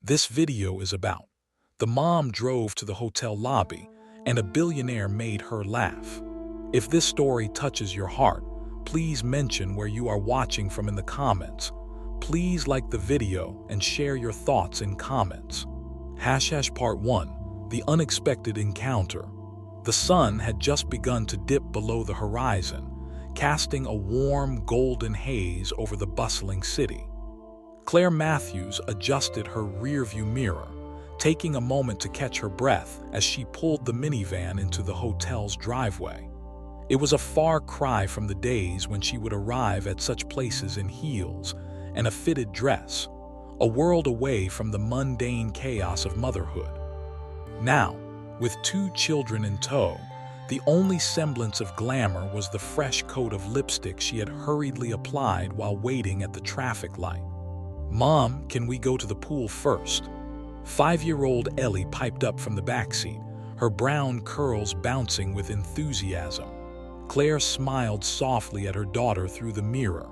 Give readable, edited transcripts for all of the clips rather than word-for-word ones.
this video is about. The mom drove to the hotel lobby, and a billionaire made her laugh. If this story touches your heart, please mention where you are watching from in the comments. Please like the video and share your thoughts in comments. Part 1. The unexpected encounter. The sun had just begun to dip below the horizon, casting a warm golden haze over the bustling city. Claire Matthews adjusted her rearview mirror, taking a moment to catch her breath as she pulled the minivan into the hotel's driveway. It was a far cry from the days when she would arrive at such places in heels and a fitted dress, a world away from the mundane chaos of motherhood. Now, with 2 children in tow, the only semblance of glamour was the fresh coat of lipstick she had hurriedly applied while waiting at the traffic light. "Mom, can we go to the pool first?" 5-year-old Ellie piped up from the backseat, her brown curls bouncing with enthusiasm. Claire smiled softly at her daughter through the mirror.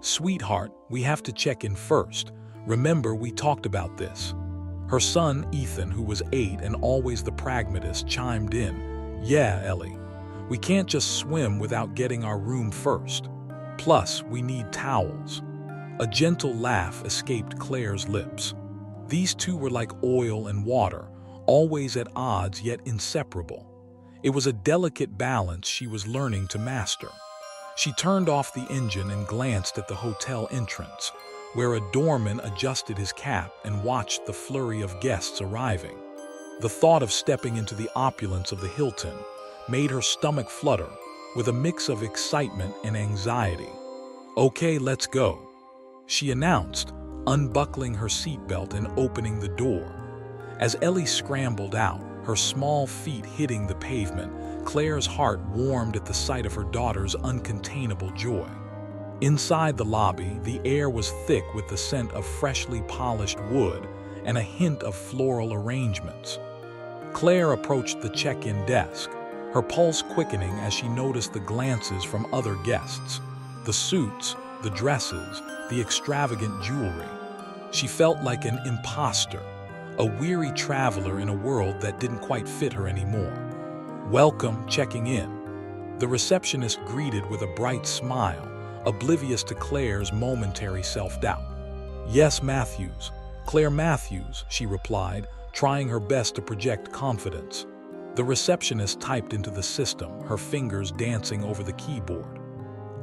"Sweetheart, we have to check in first. Remember, we talked about this." Her son, Ethan, who was 8 and always the pragmatist, chimed in. "Yeah, Ellie. We can't just swim without getting our room first. Plus, we need towels." A gentle laugh escaped Claire's lips. These two were like oil and water, always at odds yet inseparable. It was a delicate balance she was learning to master. She turned off the engine and glanced at the hotel entrance, where a doorman adjusted his cap and watched the flurry of guests arriving. The thought of stepping into the opulence of the Hilton made her stomach flutter with a mix of excitement and anxiety. "Okay, let's go," she announced, unbuckling her seatbelt and opening the door. As Ellie scrambled out, her small feet hitting the pavement, Claire's heart warmed at the sight of her daughter's uncontainable joy. Inside the lobby, the air was thick with the scent of freshly polished wood and a hint of floral arrangements. Claire approached the check-in desk, her pulse quickening as she noticed the glances from other guests. The suits, the dresses, the extravagant jewelry. She felt like an imposter, a weary traveler in a world that didn't quite fit her anymore. "Welcome, checking in." The receptionist greeted with a bright smile, oblivious to Claire's momentary self-doubt. "Yes, Matthews. Claire Matthews," she replied, trying her best to project confidence. The receptionist typed into the system, her fingers dancing over the keyboard.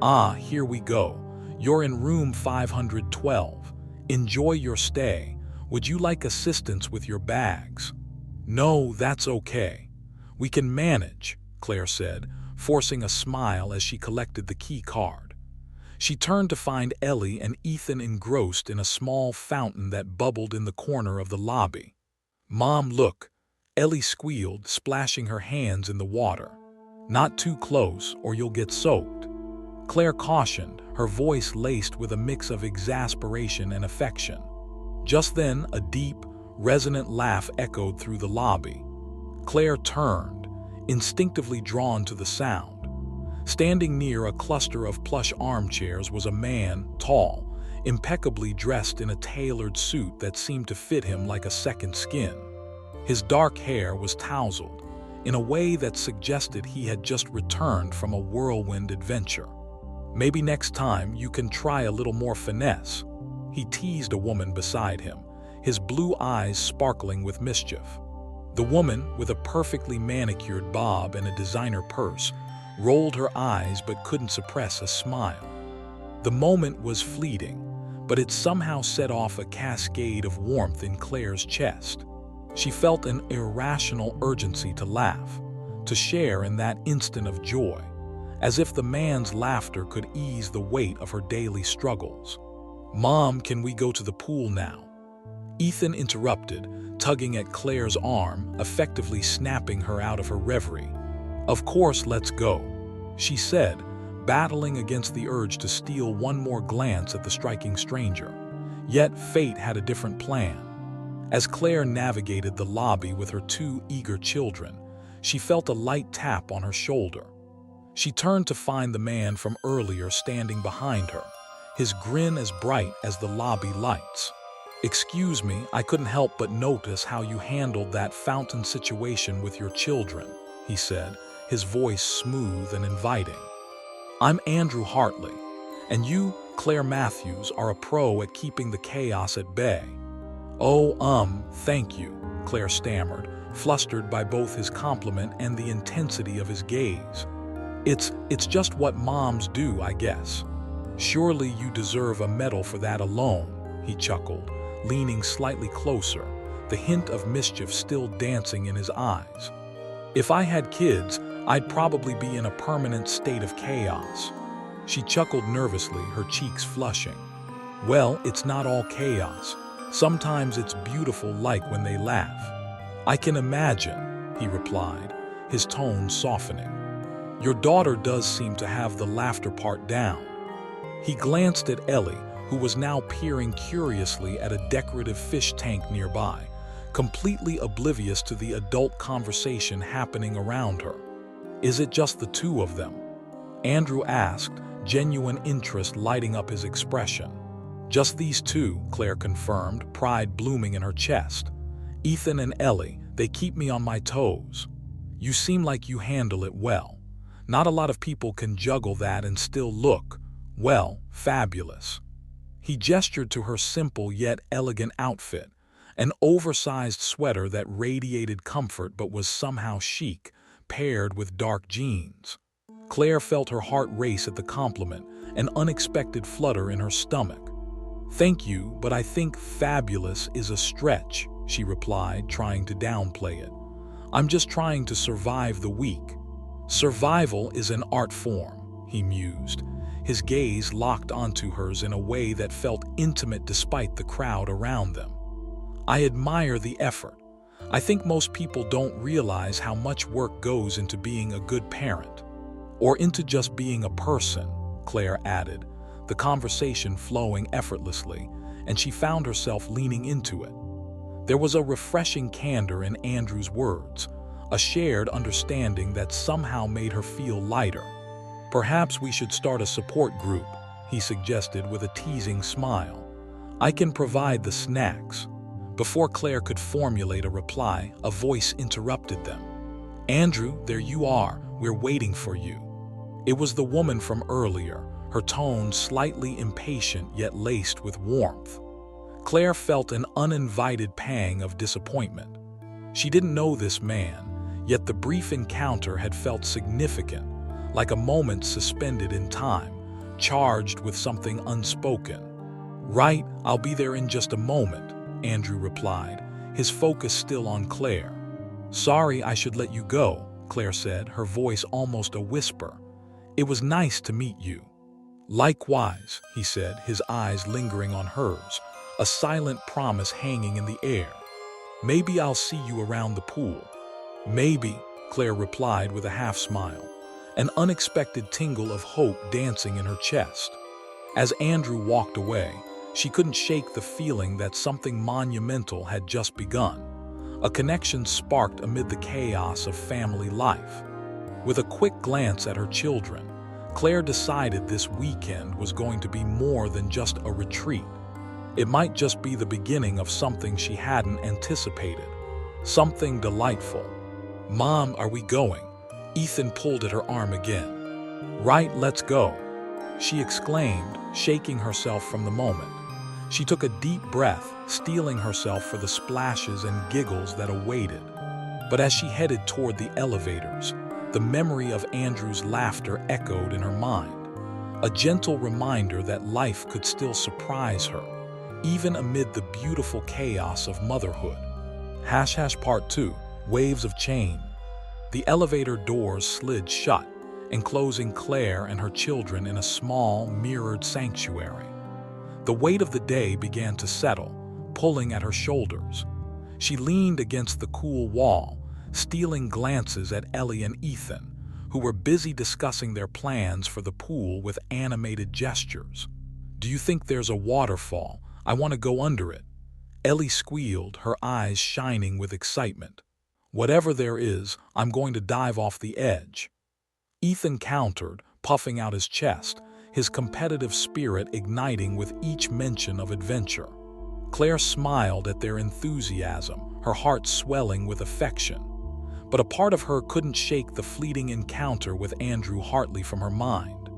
"Ah, here we go. You're in room 512. Enjoy your stay. Would you like assistance with your bags?" "No, that's okay. We can manage," Claire said, forcing a smile as she collected the key card. She turned to find Ellie and Ethan engrossed in a small fountain that bubbled in the corner of the lobby. "Mom, look," Ellie squealed, splashing her hands in the water. "Not too close or you'll get soaked," Claire cautioned, her voice laced with a mix of exasperation and affection. Just then, a deep, resonant laugh echoed through the lobby. Claire turned, instinctively drawn to the sound. Standing near a cluster of plush armchairs was a man, tall, impeccably dressed in a tailored suit that seemed to fit him like a second skin. His dark hair was tousled, in a way that suggested he had just returned from a whirlwind adventure. "Maybe next time you can try a little more finesse," he teased a woman beside him, his blue eyes sparkling with mischief. The woman, with a perfectly manicured bob and a designer purse, rolled her eyes but couldn't suppress a smile. The moment was fleeting, but it somehow set off a cascade of warmth in Claire's chest. She felt an irrational urgency to laugh, to share in that instant of joy, as if the man's laughter could ease the weight of her daily struggles. "Mom, can we go to the pool now?" Ethan interrupted, tugging at Claire's arm, effectively snapping her out of her reverie. "Of course, let's go," she said, battling against the urge to steal one more glance at the striking stranger. Yet fate had a different plan. As Claire navigated the lobby with her 2 eager children, she felt a light tap on her shoulder. She turned to find the man from earlier standing behind her, his grin as bright as the lobby lights. "Excuse me, I couldn't help but notice how you handled that fountain situation with your children," he said, his voice smooth and inviting. "I'm Andrew Hartley, and you, Claire Matthews, are a pro at keeping the chaos at bay." "Oh, thank you," Claire stammered, flustered by both his compliment and the intensity of his gaze. It's just what moms do, I guess." "Surely you deserve a medal for that alone," he chuckled, leaning slightly closer, the hint of mischief still dancing in his eyes. "If I had kids, I'd probably be in a permanent state of chaos." She chuckled nervously, her cheeks flushing. "Well, it's not all chaos. Sometimes it's beautiful, like when they laugh." "I can imagine," he replied, his tone softening. "Your daughter does seem to have the laughter part down." He glanced at Ellie, who was now peering curiously at a decorative fish tank nearby, completely oblivious to the adult conversation happening around her. "Is it just the two of them?" Andrew asked, genuine interest lighting up his expression. "Just these two," Claire confirmed, pride blooming in her chest. "Ethan and Ellie, they keep me on my toes." "You seem like you handle it well. Not a lot of people can juggle that and still look, well, fabulous." He gestured to her simple yet elegant outfit, an oversized sweater that radiated comfort but was somehow chic, paired with dark jeans. Claire felt her heart race at the compliment, an unexpected flutter in her stomach. "Thank you, but I think fabulous is a stretch," she replied, trying to downplay it. "I'm just trying to survive the week." "Survival is an art form," he mused, his gaze locked onto hers in a way that felt intimate despite the crowd around them. "I admire the effort. I think most people don't realize how much work goes into being a good parent. Or into just being a person," Claire added, the conversation flowing effortlessly, and she found herself leaning into it. There was a refreshing candor in Andrew's words, a shared understanding that somehow made her feel lighter. "Perhaps we should start a support group," he suggested with a teasing smile. "I can provide the snacks." Before Claire could formulate a reply, a voice interrupted them. "Andrew, there you are. We're waiting for you." It was the woman from earlier, her tone slightly impatient yet laced with warmth. Claire felt an uninvited pang of disappointment. She didn't know this man, yet the brief encounter had felt significant, like a moment suspended in time, charged with something unspoken. "Right, I'll be there in just a moment," Andrew replied, his focus still on Claire. "Sorry I should let you go," Claire said, her voice almost a whisper. "It was nice to meet you." "Likewise," he said, his eyes lingering on hers, a silent promise hanging in the air. "Maybe I'll see you around the pool." "Maybe," Claire replied with a half-smile, an unexpected tingle of hope dancing in her chest. As Andrew walked away, she couldn't shake the feeling that something monumental had just begun. A connection sparked amid the chaos of family life. With a quick glance at her children, Claire decided this weekend was going to be more than just a retreat. It might just be the beginning of something she hadn't anticipated, something delightful. "Mom, are we going?" Ethan pulled at her arm again. "Right, let's go," she exclaimed, shaking herself from the moment. She took a deep breath, steeling herself for the splashes and giggles that awaited. But as she headed toward the elevators, the memory of Andrew's laughter echoed in her mind, a gentle reminder that life could still surprise her, even amid the beautiful chaos of motherhood. Part 2, Waves of Change. The elevator doors slid shut, enclosing Claire and her children in a small, mirrored sanctuary. The weight of the day began to settle, pulling at her shoulders. She leaned against the cool wall, stealing glances at Ellie and Ethan, who were busy discussing their plans for the pool with animated gestures. "Do you think there's a waterfall? I want to go under it." Ellie squealed, her eyes shining with excitement. "Whatever there is, I'm going to dive off the edge." Ethan countered, puffing out his chest, his competitive spirit igniting with each mention of adventure. Claire smiled at their enthusiasm, her heart swelling with affection. But a part of her couldn't shake the fleeting encounter with Andrew Hartley from her mind.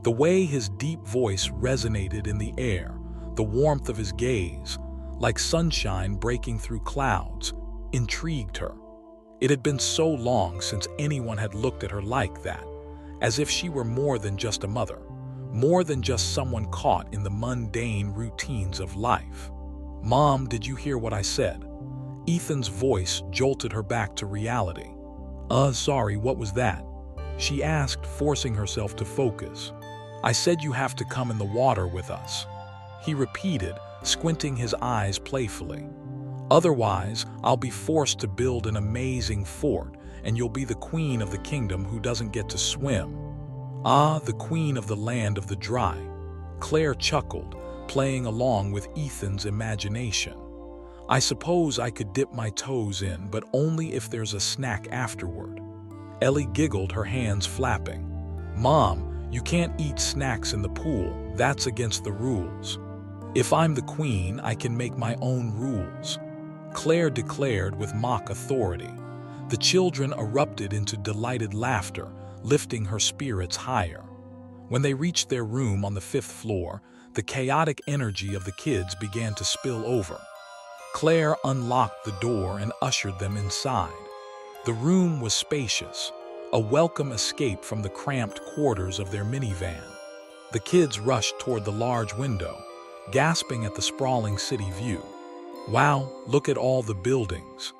The way his deep voice resonated in the air, the warmth of his gaze, like sunshine breaking through clouds, intrigued her. It had been so long since anyone had looked at her like that, as if she were more than just a mother, more than just someone caught in the mundane routines of life. "Mom, did you hear what I said?" Ethan's voice jolted her back to reality. Sorry, what was that?" she asked, forcing herself to focus. "I said you have to come in the water with us," he repeated, squinting his eyes playfully. "Otherwise, I'll be forced to build an amazing fort, and you'll be the queen of the kingdom who doesn't get to swim." "Ah, the queen of the land of the dry," Claire chuckled, playing along with Ethan's imagination. "I suppose I could dip my toes in, but only if there's a snack afterward." Ellie giggled, her hands flapping. "Mom, you can't eat snacks in the pool. That's against the rules." "If I'm the queen, I can make my own rules," Claire declared with mock authority. The children erupted into delighted laughter, lifting her spirits higher. When they reached their room on the 5th floor, the chaotic energy of the kids began to spill over. Claire unlocked the door and ushered them inside. The room was spacious, a welcome escape from the cramped quarters of their minivan. The kids rushed toward the large window, gasping at the sprawling city view. "Wow, look at all the buildings,"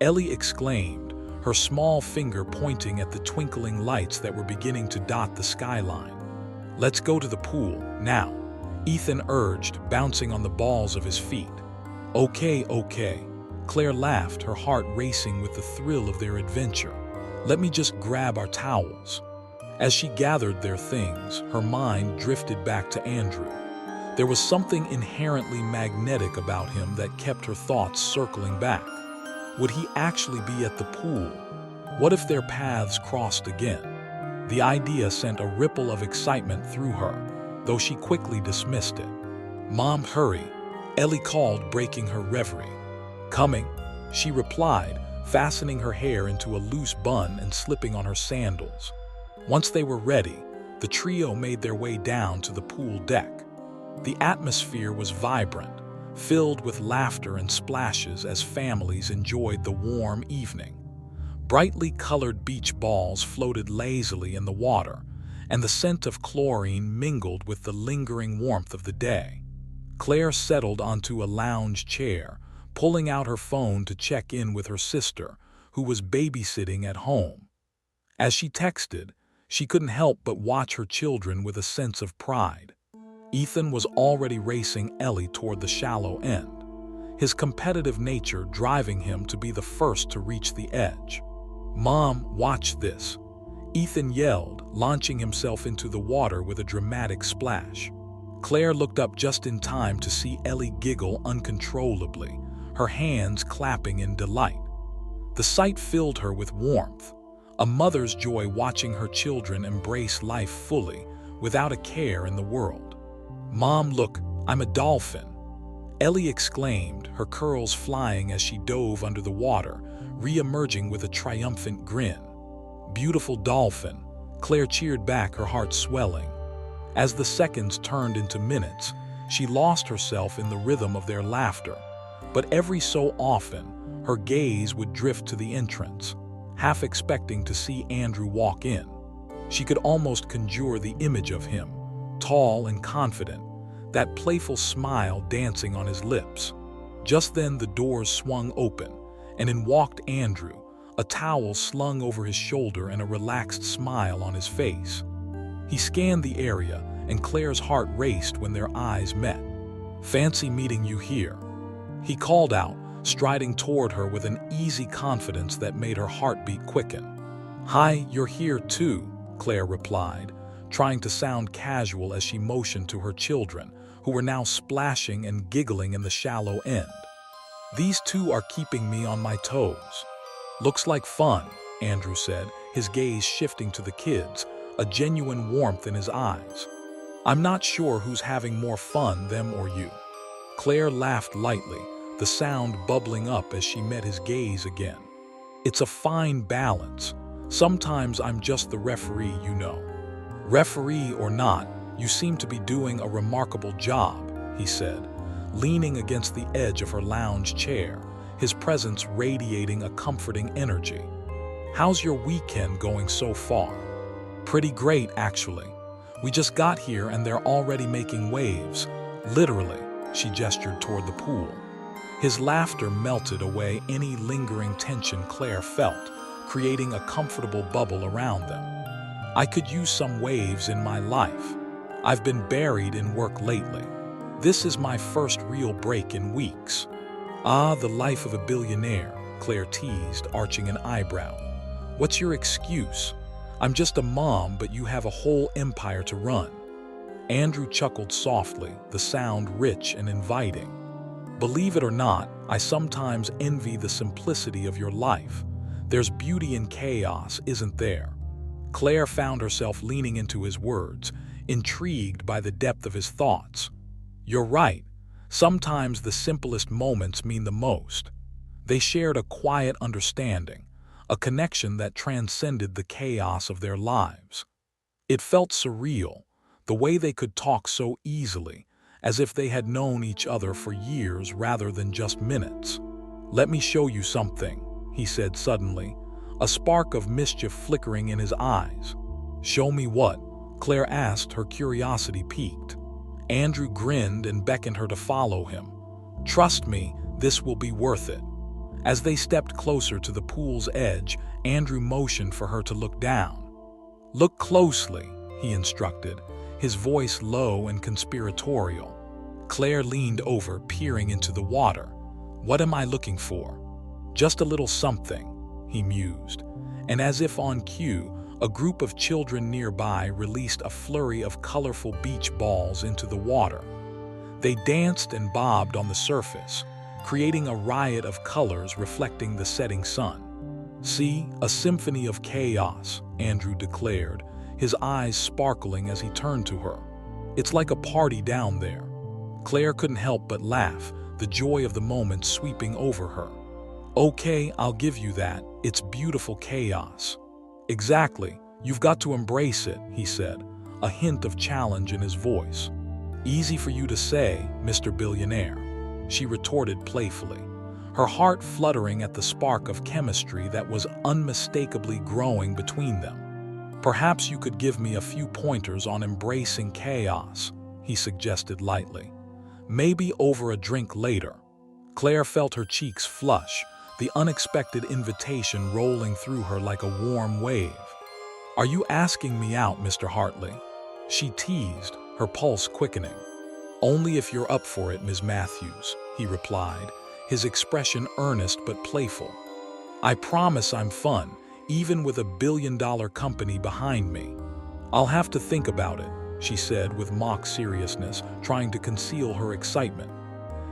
Ellie exclaimed, her small finger pointing at the twinkling lights that were beginning to dot the skyline. "Let's go to the pool, now," Ethan urged, bouncing on the balls of his feet. Okay, Claire laughed, her heart racing with the thrill of their adventure. "Let me just grab our towels." As she gathered their things, her mind drifted back to Andrew. There was something inherently magnetic about him that kept her thoughts circling back. Would he actually be at the pool? What if their paths crossed again? The idea sent a ripple of excitement through her, though she quickly dismissed it. "Mom, hurry," Ellie called, breaking her reverie. "Coming," she replied, fastening her hair into a loose bun and slipping on her sandals. Once they were ready, the trio made their way down to the pool deck. The atmosphere was vibrant, filled with laughter and splashes as families enjoyed the warm evening. Brightly colored beach balls floated lazily in the water, and the scent of chlorine mingled with the lingering warmth of the day. Claire settled onto a lounge chair, pulling out her phone to check in with her sister, who was babysitting at home. As she texted, she couldn't help but watch her children with a sense of pride. Ethan was already racing Ellie toward the shallow end, his competitive nature driving him to be the first to reach the edge. "Mom, watch this," Ethan yelled, launching himself into the water with a dramatic splash. Claire looked up just in time to see Ellie giggle uncontrollably, her hands clapping in delight. The sight filled her with warmth, a mother's joy watching her children embrace life fully, without a care in the world. "Mom, look, I'm a dolphin," Ellie exclaimed, her curls flying as she dove under the water, re-emerging with a triumphant grin. "Beautiful dolphin," Claire cheered back, her heart swelling. As the seconds turned into minutes, she lost herself in the rhythm of their laughter, but every so often, her gaze would drift to the entrance, half expecting to see Andrew walk in. She could almost conjure the image of him, tall and confident, that playful smile dancing on his lips. Just then the doors swung open, and in walked Andrew, a towel slung over his shoulder and a relaxed smile on his face. He scanned the area, and Claire's heart raced when their eyes met. "Fancy meeting you here," he called out, striding toward her with an easy confidence that made her heartbeat quicken. "Hi, you're here too," Claire replied, trying to sound casual as she motioned to her children, who were now splashing and giggling in the shallow end. "These two are keeping me on my toes." "Looks like fun," Andrew said, his gaze shifting to the kids, a genuine warmth in his eyes. "I'm not sure who's having more fun, them or you." Claire laughed lightly, the sound bubbling up as she met his gaze again. It's a fine balance. Sometimes I'm just the referee, you know. Referee or not, you seem to be doing a remarkable job, he said, leaning against the edge of her lounge chair, his presence radiating a comforting energy. How's your weekend going so far? Pretty great, actually. We just got here and they're already making waves. Literally, she gestured toward the pool. His laughter melted away any lingering tension Claire felt, creating a comfortable bubble around them. I could use some waves in my life. I've been buried in work lately. This is my first real break in weeks. Ah, the life of a billionaire, Claire teased, arching an eyebrow. What's your excuse? I'm just a mom, but you have a whole empire to run. Andrew chuckled softly, the sound rich and inviting. Believe it or not, I sometimes envy the simplicity of your life. There's beauty in chaos, isn't there? Claire found herself leaning into his words, intrigued by the depth of his thoughts. You're right. Sometimes the simplest moments mean the most. They shared a quiet understanding, a connection that transcended the chaos of their lives. It felt surreal, the way they could talk so easily, as if they had known each other for years rather than just minutes. Let me show you something, he said suddenly, a spark of mischief flickering in his eyes. Show me what? Claire asked, her curiosity piqued. Andrew grinned and beckoned her to follow him. Trust me, this will be worth it. As they stepped closer to the pool's edge, Andrew motioned for her to look down. Look closely, he instructed, his voice low and conspiratorial. Claire leaned over, peering into the water. What am I looking for? Just a little something, he mused, and as if on cue, a group of children nearby released a flurry of colorful beach balls into the water. They danced and bobbed on the surface, creating a riot of colors reflecting the setting sun. See, a symphony of chaos, Andrew declared, his eyes sparkling as he turned to her. It's like a party down there. Claire couldn't help but laugh, the joy of the moment sweeping over her. Okay, I'll give you that. It's beautiful chaos. Exactly. You've got to embrace it, he said, a hint of challenge in his voice. Easy for you to say, Mr. Billionaire, she retorted playfully, her heart fluttering at the spark of chemistry that was unmistakably growing between them. Perhaps you could give me a few pointers on embracing chaos, he suggested lightly. Maybe over a drink later. Claire felt her cheeks flush, the unexpected invitation rolling through her like a warm wave. Are you asking me out, Mr. Hartley? She teased, her pulse quickening. Only if you're up for it, Ms. Matthews, he replied, his expression earnest but playful. I promise I'm fun, even with a billion-dollar company behind me. I'll have to think about it, she said with mock seriousness, trying to conceal her excitement.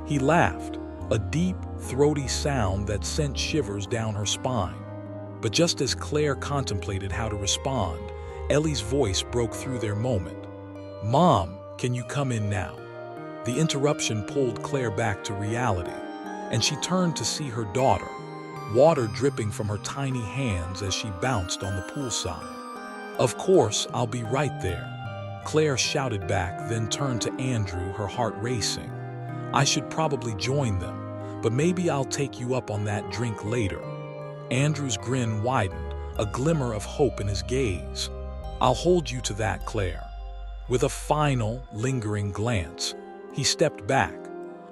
He laughed, a deep, throaty sound that sent shivers down her spine. But just as Claire contemplated how to respond, Ellie's voice broke through their moment. Mom, can you come in now? The interruption pulled Claire back to reality, and she turned to see her daughter, water dripping from her tiny hands as she bounced on the poolside. Of course, I'll be right there, Claire shouted back, then turned to Andrew, her heart racing. I should probably join them, but maybe I'll take you up on that drink later. Andrew's grin widened, a glimmer of hope in his gaze. I'll hold you to that, Claire. With a final, lingering glance, he stepped back,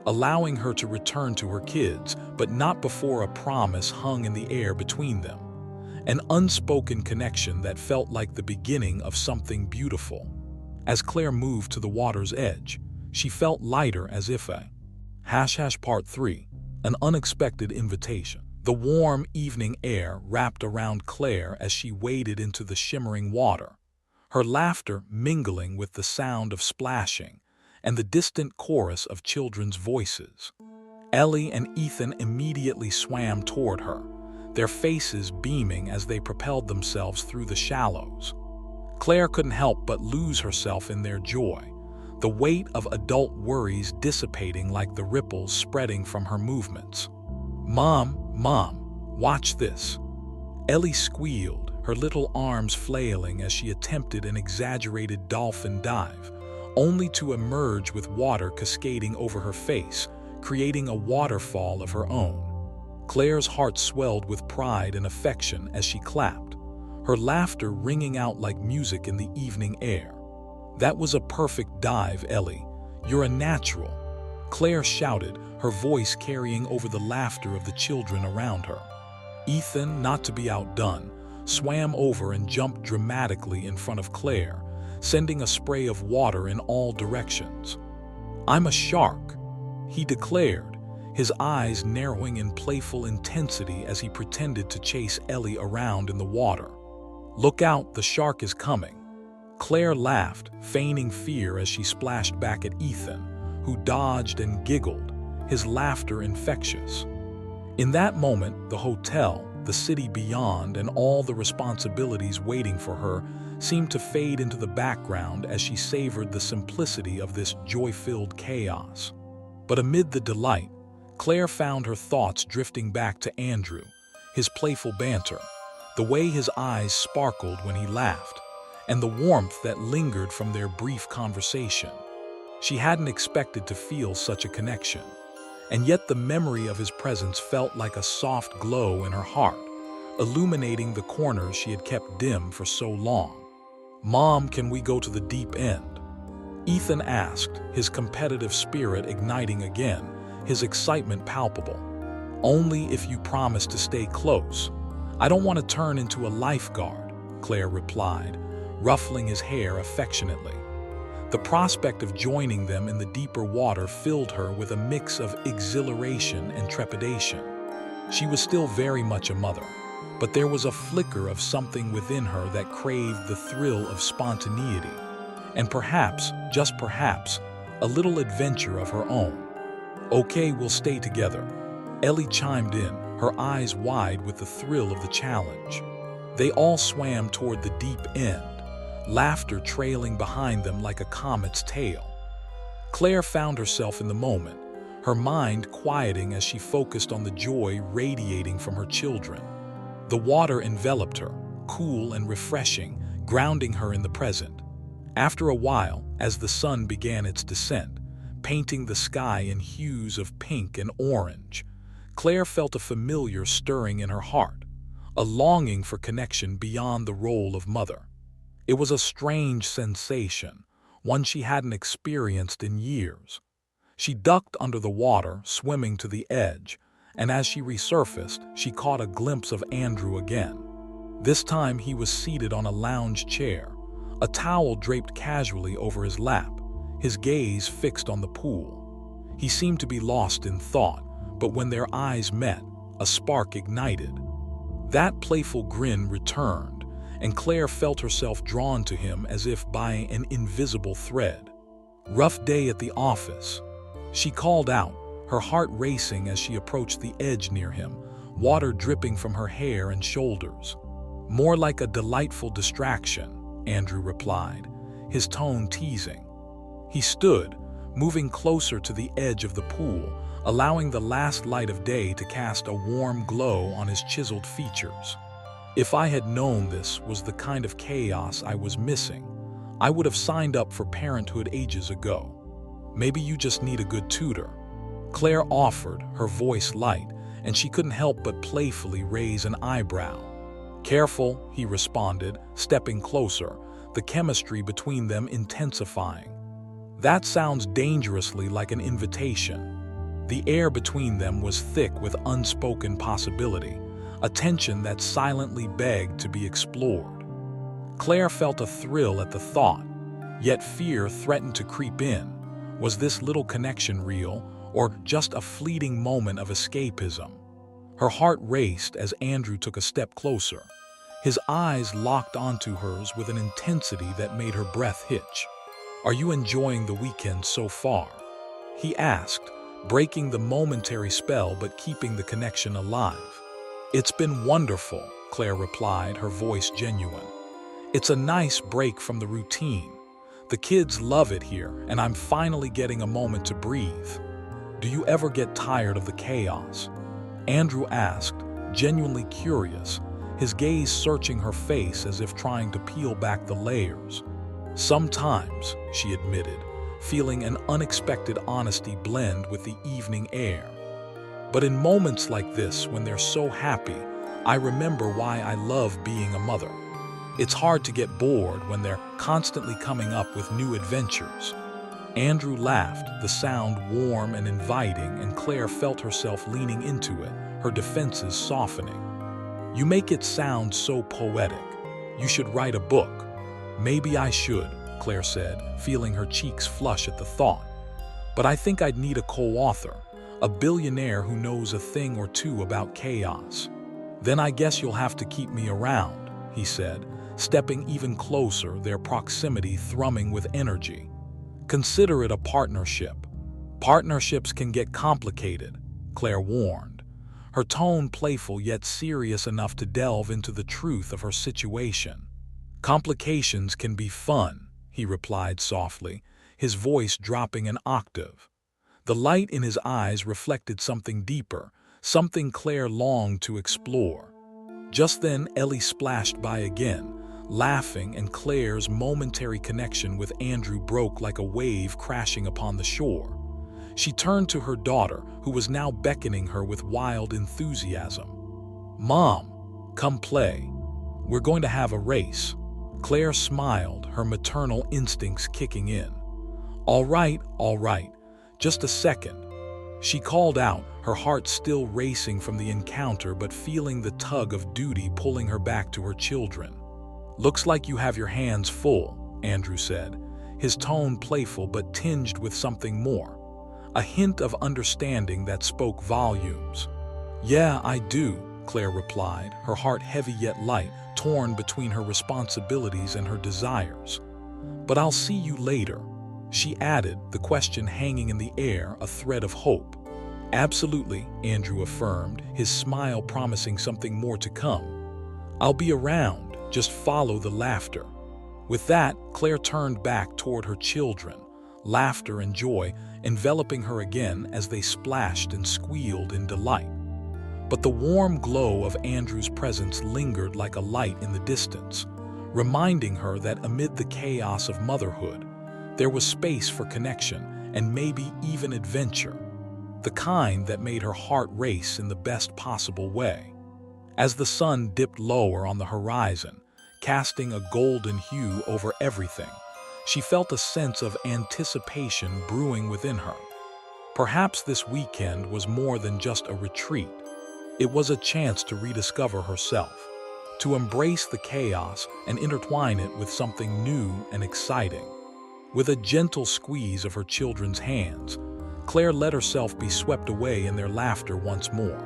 allowing her to return to her kids, but not before a promise hung in the air between them. An unspoken connection that felt like the beginning of something beautiful. As Claire moved to the water's edge, she felt lighter as if a Part 3, an unexpected invitation. The warm evening air wrapped around Claire as she waded into the shimmering water, her laughter mingling with the sound of splashing and the distant chorus of children's voices. Ellie and Ethan immediately swam toward her, their faces beaming as they propelled themselves through the shallows. Claire couldn't help but lose herself in their joy, the weight of adult worries dissipating like the ripples spreading from her movements. Mom, watch this." Ellie squealed, her little arms flailing as she attempted an exaggerated dolphin dive, only to emerge with water cascading over her face, creating a waterfall of her own. Claire's heart swelled with pride and affection as she clapped, her laughter ringing out like music in the evening air. "That was a perfect dive, Ellie. You're a natural," Claire shouted, her voice carrying over the laughter of the children around her. Ethan, not to be outdone, swam over and jumped dramatically in front of Claire, sending a spray of water in all directions. "I'm a shark," he declared, his eyes narrowing in playful intensity as he pretended to chase Ellie around in the water. "Look out, the shark is coming." Claire laughed, feigning fear as she splashed back at Ethan, who dodged and giggled, his laughter infectious. In that moment, the hotel, the city beyond, and all the responsibilities waiting for her seemed to fade into the background as she savored the simplicity of this joy-filled chaos. But amid the delight, Claire found her thoughts drifting back to Andrew, his playful banter, the way his eyes sparkled when he laughed, and the warmth that lingered from their brief conversation. She hadn't expected to feel such a connection, and yet the memory of his presence felt like a soft glow in her heart, illuminating the corners she had kept dim for so long. "Mom, can we go to the deep end?" Ethan asked, his competitive spirit igniting again, his excitement palpable. "Only if you promise to stay close. I don't want to turn into a lifeguard," Claire replied, ruffling his hair affectionately. The prospect of joining them in the deeper water filled her with a mix of exhilaration and trepidation. She was still very much a mother, but there was a flicker of something within her that craved the thrill of spontaneity, and perhaps, just perhaps, a little adventure of her own. "Okay, we'll stay together," Ellie chimed in, her eyes wide with the thrill of the challenge. They all swam toward the deep end, laughter trailing behind them like a comet's tail. Claire found herself in the moment, her mind quieting as she focused on the joy radiating from her children. The water enveloped her, cool and refreshing, grounding her in the present. After a while, as the sun began its descent, painting the sky in hues of pink and orange, Claire felt a familiar stirring in her heart, a longing for connection beyond the role of mother. It was a strange sensation, one she hadn't experienced in years. She ducked under the water, swimming to the edge, and as she resurfaced, she caught a glimpse of Andrew again. This time he was seated on a lounge chair, a towel draped casually over his lap, his gaze fixed on the pool. He seemed to be lost in thought, but when their eyes met, a spark ignited. That playful grin returned, and Claire felt herself drawn to him as if by an invisible thread. "Rough day at the office," she called out, her heart racing as she approached the edge near him, water dripping from her hair and shoulders. "More like a delightful distraction," Andrew replied, his tone teasing. He stood, moving closer to the edge of the pool, allowing the last light of day to cast a warm glow on his chiseled features. "If I had known this was the kind of chaos I was missing, I would have signed up for parenthood ages ago. Maybe you just need a good tutor," Claire offered, her voice light, and she couldn't help but playfully raise an eyebrow. "Careful," he responded, stepping closer, the chemistry between them intensifying. "That sounds dangerously like an invitation." The air between them was thick with unspoken possibility, a tension that silently begged to be explored. Claire felt a thrill at the thought, yet fear threatened to creep in. Was this little connection real, or just a fleeting moment of escapism? Her heart raced as Andrew took a step closer, his eyes locked onto hers with an intensity that made her breath hitch. "Are you enjoying the weekend so far?" he asked, breaking the momentary spell but keeping the connection alive. "It's been wonderful," Claire replied, her voice genuine. "It's a nice break from the routine. The kids love it here, and I'm finally getting a moment to breathe. Do you ever get tired of the chaos? Andrew asked, genuinely curious, his gaze searching her face as if trying to peel back the layers. Sometimes, she admitted, feeling an unexpected honesty blend with the evening air. But in moments like this, when they're so happy, I remember why I love being a mother. It's hard to get bored when they're constantly coming up with new adventures. Andrew laughed, the sound warm and inviting, and Claire felt herself leaning into it, her defenses softening. You make it sound so poetic. You should write a book. Maybe I should, Claire said, feeling her cheeks flush at the thought. But I think I'd need a co-author, a billionaire who knows a thing or two about chaos. Then I guess you'll have to keep me around, he said, stepping even closer, their proximity thrumming with energy. Consider it a partnership. Partnerships can get complicated, Claire warned, her tone playful yet serious enough to delve into the truth of her situation. Complications can be fun, he replied softly, his voice dropping an octave. The light in his eyes reflected something deeper, something Claire longed to explore. Just then, Ellie splashed by again, laughing, and Claire's momentary connection with Andrew broke like a wave crashing upon the shore. She turned to her daughter, who was now beckoning her with wild enthusiasm. "Mom, come play. We're going to have a race." Claire smiled, her maternal instincts kicking in. All right, just a second." She called out, her heart still racing from the encounter but feeling the tug of duty pulling her back to her children. "Looks like you have your hands full," Andrew said, his tone playful but tinged with something more, a hint of understanding that spoke volumes. "Yeah, I do," Claire replied, her heart heavy yet light, torn between her responsibilities and her desires. "But I'll see you later," she added, the question hanging in the air, a thread of hope. "Absolutely," Andrew affirmed, his smile promising something more to come. "I'll be around, just follow the laughter." With that, Claire turned back toward her children, laughter and joy enveloping her again as they splashed and squealed in delight. But the warm glow of Andrew's presence lingered like a light in the distance, reminding her that amid the chaos of motherhood, there was space for connection and maybe even adventure, the kind that made her heart race in the best possible way. As the sun dipped lower on the horizon, casting a golden hue over everything, she felt a sense of anticipation brewing within her. Perhaps this weekend was more than just a retreat. It was a chance to rediscover herself, to embrace the chaos and intertwine it with something new and exciting. With a gentle squeeze of her children's hands, Claire let herself be swept away in their laughter once more,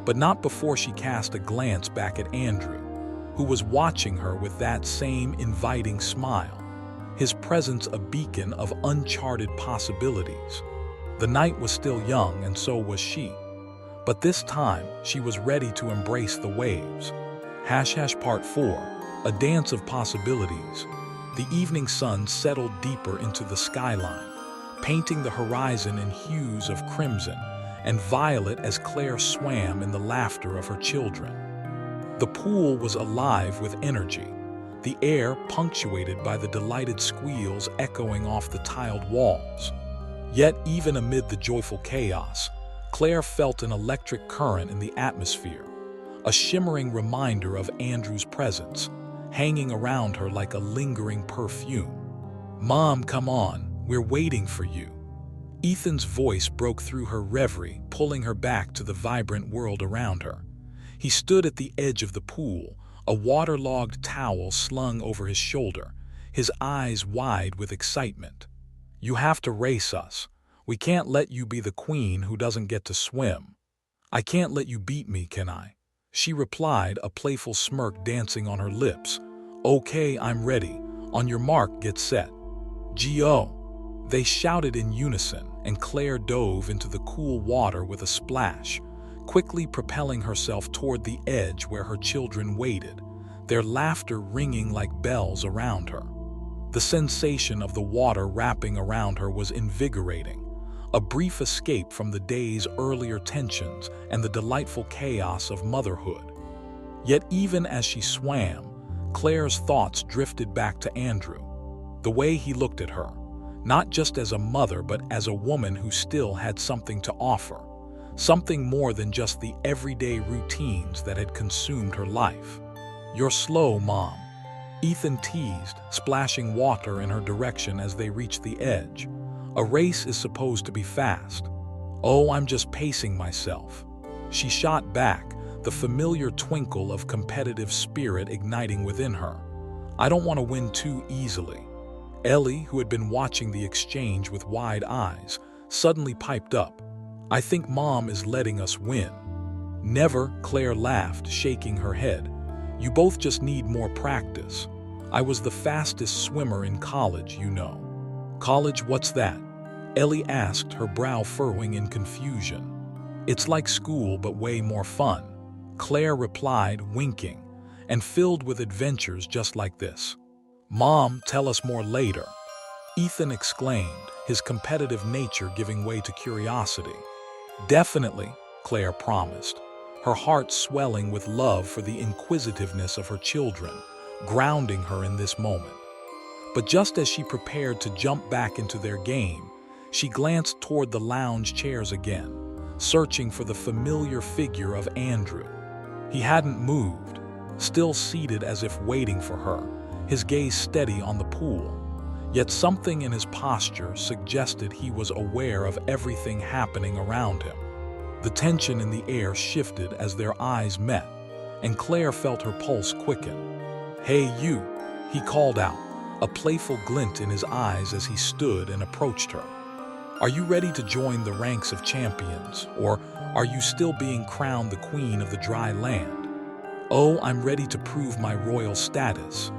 but not before she cast a glance back at Andrew, who was watching her with that same inviting smile, his presence a beacon of uncharted possibilities. The night was still young, and so was she. But this time, she was ready to embrace the waves. Part 4, a dance of possibilities. The evening sun settled deeper into the skyline, painting the horizon in hues of crimson and violet as Claire swam in the laughter of her children. The pool was alive with energy, the air punctuated by the delighted squeals echoing off the tiled walls. Yet even amid the joyful chaos, Claire felt an electric current in the atmosphere, a shimmering reminder of Andrew's presence, hanging around her like a lingering perfume. "Mom, come on, we're waiting for you." Ethan's voice broke through her reverie, pulling her back to the vibrant world around her. He stood at the edge of the pool, a waterlogged towel slung over his shoulder, his eyes wide with excitement. "You have to race us. We can't let you be the queen who doesn't get to swim." "I can't let you beat me, can I?" she replied, a playful smirk dancing on her lips. "Okay, I'm ready. On your mark, get set. Go!" They shouted in unison, and Claire dove into the cool water with a splash, quickly propelling herself toward the edge where her children waited, their laughter ringing like bells around her. The sensation of the water wrapping around her was invigorating, a brief escape from the day's earlier tensions and the delightful chaos of motherhood. Yet even as she swam, Claire's thoughts drifted back to Andrew. The way he looked at her, not just as a mother but as a woman who still had something to offer, something more than just the everyday routines that had consumed her life. "You're slow, Mom," Ethan teased, splashing water in her direction as they reached the edge. "A race is supposed to be fast." "Oh, I'm just pacing myself," she shot back, the familiar twinkle of competitive spirit igniting within her. "I don't want to win too easily." Ellie, who had been watching the exchange with wide eyes, suddenly piped up, "I think Mom is letting us win." "Never," Claire laughed, shaking her head. "You both just need more practice. I was the fastest swimmer in college, you know." "College, what's that?" Ellie asked, her brow furrowing in confusion. "It's like school, but way more fun," Claire replied, winking, "and filled with adventures just like this." "Mom, tell us more later," Ethan exclaimed, his competitive nature giving way to curiosity. "Definitely," Claire promised, her heart swelling with love for the inquisitiveness of her children, grounding her in this moment. But just as she prepared to jump back into their game, she glanced toward the lounge chairs again, searching for the familiar figure of Andrew. He hadn't moved, still seated as if waiting for her, his gaze steady on the pool. Yet something in his posture suggested he was aware of everything happening around him. The tension in the air shifted as their eyes met, and Claire felt her pulse quicken. "Hey, you," he called out, a playful glint in his eyes as he stood and approached her. "Are you ready to join the ranks of champions, or are you still being crowned the queen of the dry land?" "Oh, I'm ready to prove my royal status,"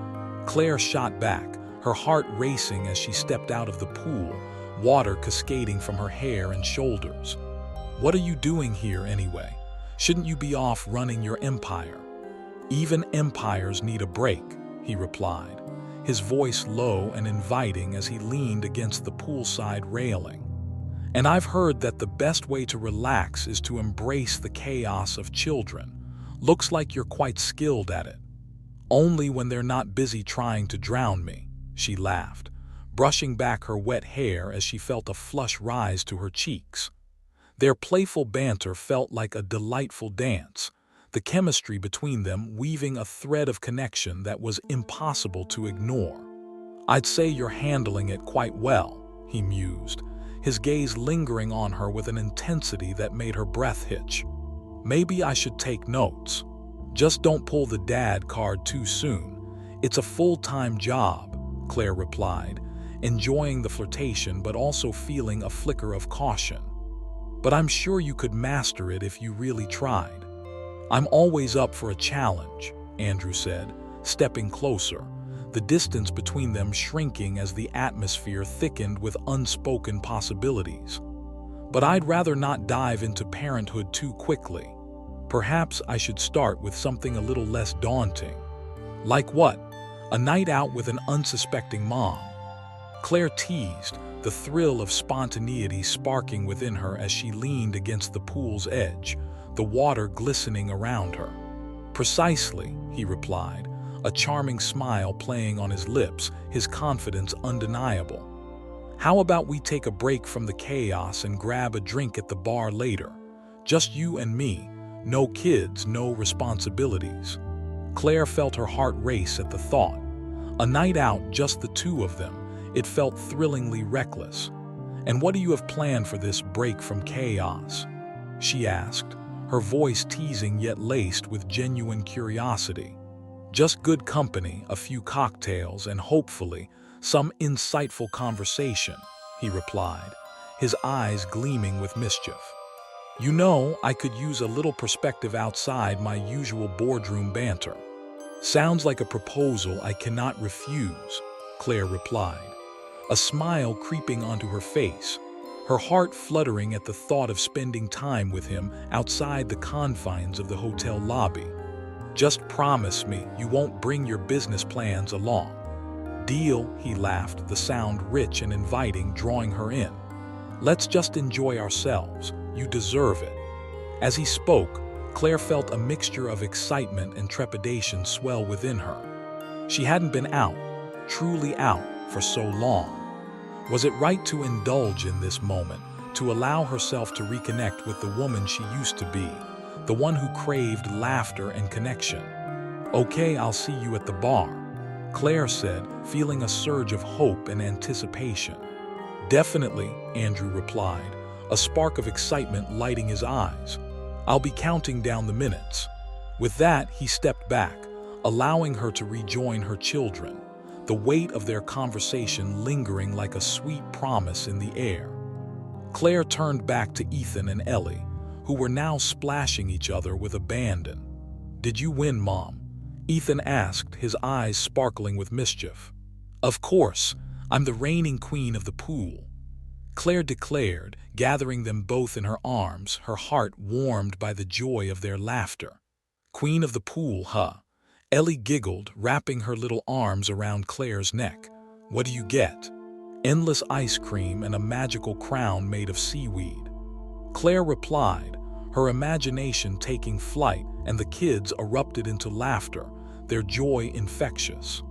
Claire shot back, her heart racing as she stepped out of the pool, water cascading from her hair and shoulders. "What are you doing here anyway? Shouldn't you be off running your empire?" "Even empires need a break," he replied, his voice low and inviting as he leaned against the poolside railing. "And I've heard that the best way to relax is to embrace the chaos of children. Looks like you're quite skilled at it." "Only when they're not busy trying to drown me," she laughed, brushing back her wet hair as she felt a flush rise to her cheeks. Their playful banter felt like a delightful dance, the chemistry between them weaving a thread of connection that was impossible to ignore. "I'd say you're handling it quite well," he mused, his gaze lingering on her with an intensity that made her breath hitch. "Maybe I should take notes. Just don't pull the dad card too soon. It's a full-time job," Claire replied, enjoying the flirtation but also feeling a flicker of caution. "But I'm sure you could master it if you really tried." "I'm always up for a challenge," Andrew said, stepping closer, the distance between them shrinking as the atmosphere thickened with unspoken possibilities. "But I'd rather not dive into parenthood too quickly. Perhaps I should start with something a little less daunting." "Like what? A night out with an unsuspecting mom?" Claire teased, the thrill of spontaneity sparking within her as she leaned against the pool's edge, the water glistening around her. "Precisely," he replied, a charming smile playing on his lips, his confidence undeniable. "How about we take a break from the chaos and grab a drink at the bar later? Just you and me, no kids, no responsibilities." Claire felt her heart race at the thought. A night out, just the two of them, it felt thrillingly reckless. "And what do you have planned for this break from chaos?" she asked, her voice teasing yet laced with genuine curiosity. "Just good company, a few cocktails, and hopefully some insightful conversation," he replied, his eyes gleaming with mischief. "You know, I could use a little perspective outside my usual boardroom banter." "Sounds like a proposal I cannot refuse," Claire replied, a smile creeping onto her face, her heart fluttering at the thought of spending time with him outside the confines of the hotel lobby. "Just promise me you won't bring your business plans along." "Deal," he laughed, the sound rich and inviting, drawing her in. "Let's just enjoy ourselves. You deserve it." As he spoke, Claire felt a mixture of excitement and trepidation swell within her. She hadn't been out, truly out, for so long. Was it right to indulge in this moment, to allow herself to reconnect with the woman she used to be, the one who craved laughter and connection? "Okay, I'll see you at the bar," Claire said, feeling a surge of hope and anticipation. "Definitely," Andrew replied, a spark of excitement lighting his eyes. "I'll be counting down the minutes." With that, he stepped back, allowing her to rejoin her children, the weight of their conversation lingering like a sweet promise in the air. Claire turned back to Ethan and Ellie, who were now splashing each other with abandon. "Did you win, Mom?" Ethan asked, his eyes sparkling with mischief. "Of course, I'm the reigning queen of the pool," Claire declared, gathering them both in her arms, her heart warmed by the joy of their laughter. "Queen of the pool, huh?" Ellie giggled, wrapping her little arms around Claire's neck. "What do you get?" "Endless ice cream and a magical crown made of seaweed," Claire replied, her imagination taking flight, and the kids erupted into laughter, their joy infectious.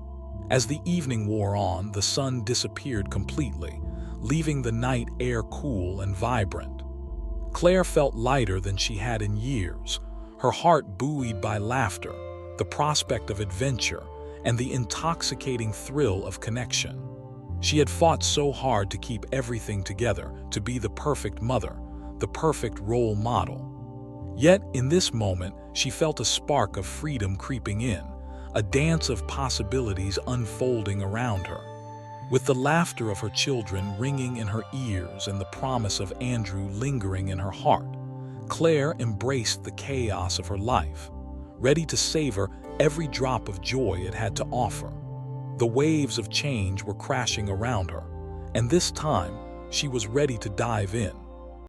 As the evening wore on, the sun disappeared completely, leaving the night air cool and vibrant. Claire felt lighter than she had in years, her heart buoyed by laughter, the prospect of adventure, and the intoxicating thrill of connection. She had fought so hard to keep everything together, to be the perfect mother, the perfect role model. Yet, in this moment, she felt a spark of freedom creeping in, a dance of possibilities unfolding around her. With the laughter of her children ringing in her ears and the promise of Andrew lingering in her heart, Claire embraced the chaos of her life, ready to savor every drop of joy it had to offer. The waves of change were crashing around her, and this time she was ready to dive in.